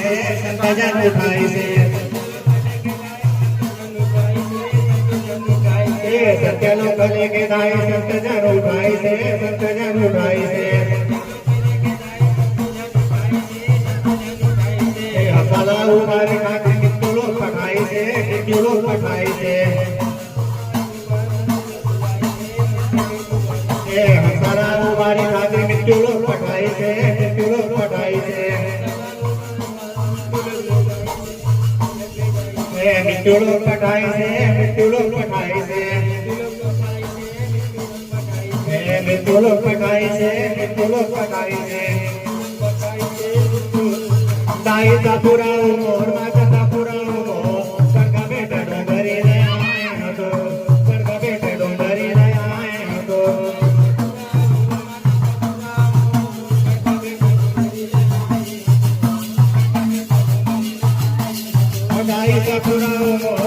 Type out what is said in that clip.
છે સંતજન ઉઠાય છે સત્યનો ભલે કે થાય સંતજન ઉઠાય છે સંતજન ઉઠાય છે હસાલા ઉભારે કાકે કિત્તુલો પઠાય છે કિત્તુલો પઠાય છે હસાલા ઉભારે કાકે કિત્તુલો પઠાય છે કિત્તુલો પઠાય છે મિત્તુલો પઠાય છે મિત્તુલો પઠાય છે મિત્તુલો પઠાય છે મિત્તુલો પઠાય છે દાઈ તાપુરાઓ મોર માતા તાપુરાઓ મોર કરકા બેટા ડોંગરી રે આય હતો કરકા બેટા ડોંગરી રે આય હતો દાઈ તાપુરાઓ મોર